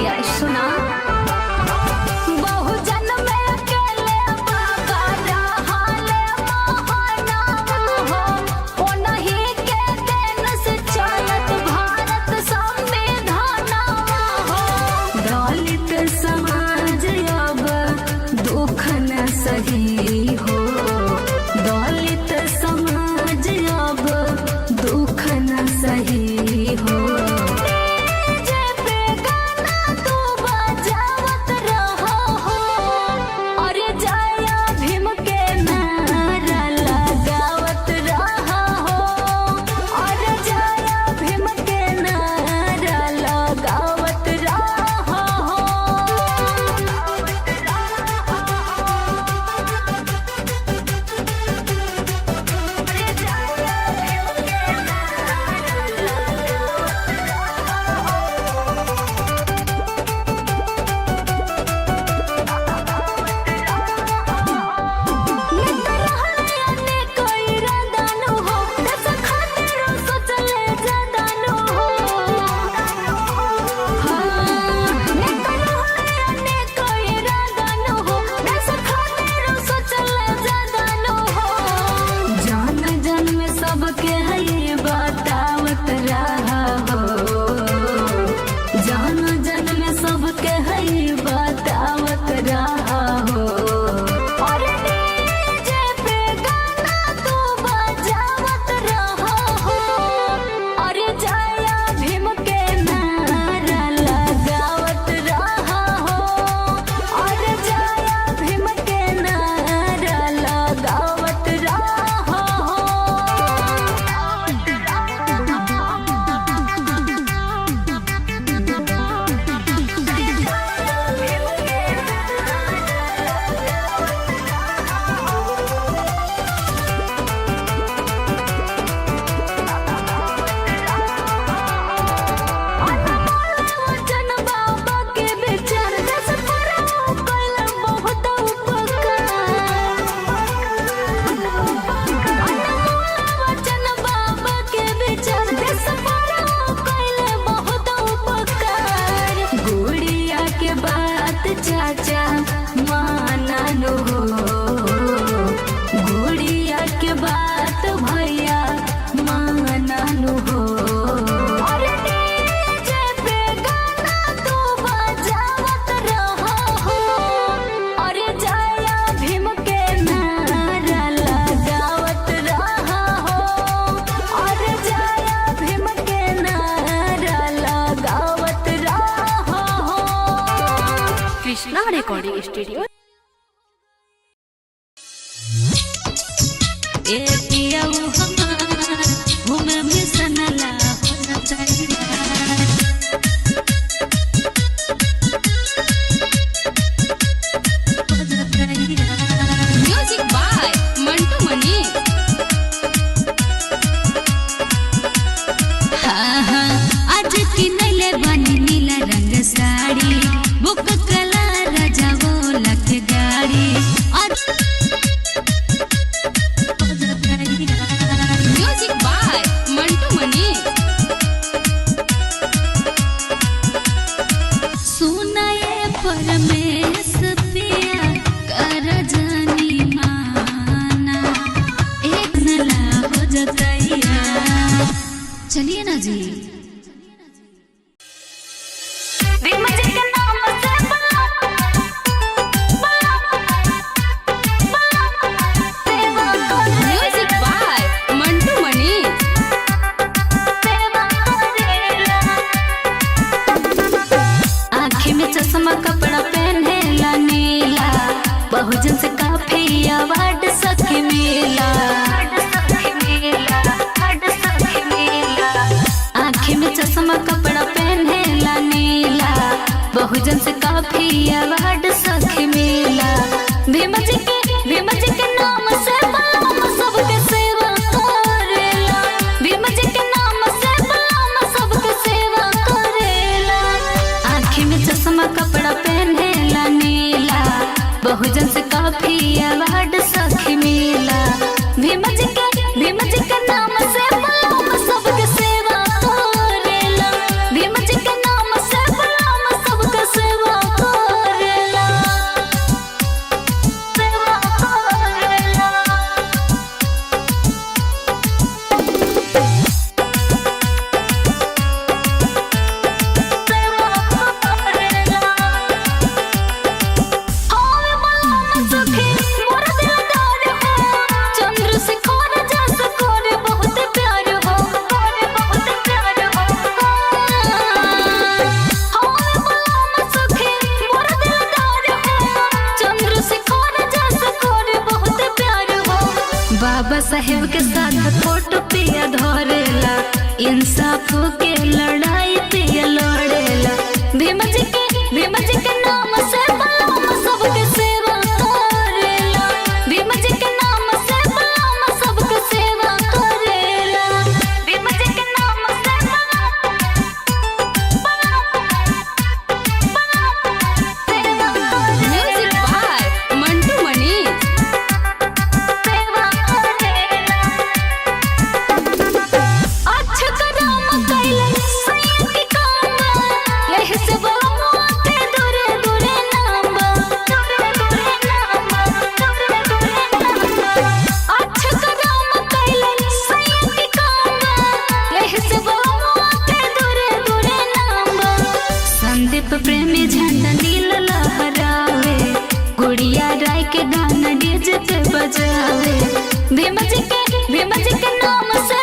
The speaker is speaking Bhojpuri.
भैया सुना। बहुजन में अकेले बाबा रहाले महानाम हो, ओ नहीं के देन से चलत भारत संविधान हो। दलित समाज अब दुख न सही हो, दलित समाज अब दुख न सही हो। जे पे गाना तू बजावत रहा हो, अरे जय भीम के नारा लगावत रहा हो, अरे जय भीम के नारा लगावत रहा हो। सबके है बतावत रहा हो, जान जन में सबके है बतावत रहा हो। और डीजे पे गाना तू बजावत रहा हो, और जय भीम के नारा लगावत रहा हो, और जय भीम के नारा लगावत रहा हो। वचन बाबा के विचार दस फराओ कल बहुत उपकार। वचन बाबा के विचार दस फराओ कल बहुत उपकार। गुड़िया के बात चाचा माना लो हो, गुड़िया के बात भैया माना लो हो। और डीजे पे गाना तू बजावत रहा हो, और जय भीम के नारा लगावत रहा हो, और जय भीम के नारा लगावत रहा हो। Krishna recording studio. ए पिया हमार घूमे में सनला होना चाहिए। म्यूजिक बाय मंटू मनी। हाँ हाँ आज किनले बनी नीला रंग साड़ी, बुक कला राजा बोला के गाड़ी। म्यूजिक बाय मंटू मनी। सुनाए परमेश पिया कर जानी माना, एक नला हो जतैया। चलिए ना जी। भीम जी के नाम से म्यूजिक बाय मंटू मनी। आँखी में चश्मा कपड़ा पहनेला नीला, बहुजन से काफी अवार्ड सखी मिला। आँखी में चश्मा कपड़ा पहनेला नीला, बहुजन से काफी अवार्ड सखी मिला। भीम जी के नाम से बलम सबके सेवा करेला, भीम जी के नाम से बलम सबके सेवा करेला। आँखी में चश्मा कपड़ा पहनेला नीला, बहुजन से काफी अवार्ड सखी मिला। भीम जी के नाम से बलम सबके सेवा करेला, भीम जी के नाम से बलम सबके साहेब के साथ फोटो पिया धरेला इंसाफ के लड़ाई पिया लड़ेला भीम जी के नाम से बलम सबके सेवा करेला भीम जी के नाम से बलम सबके सेवा करेला भीम जी के नाम से म्यूजिक बाय मंटू मनी। संदीप प्रेमी झंडा नील लहरावे गुड़िया राय के गाना डीजे पे बजावे भीम जी के नाम से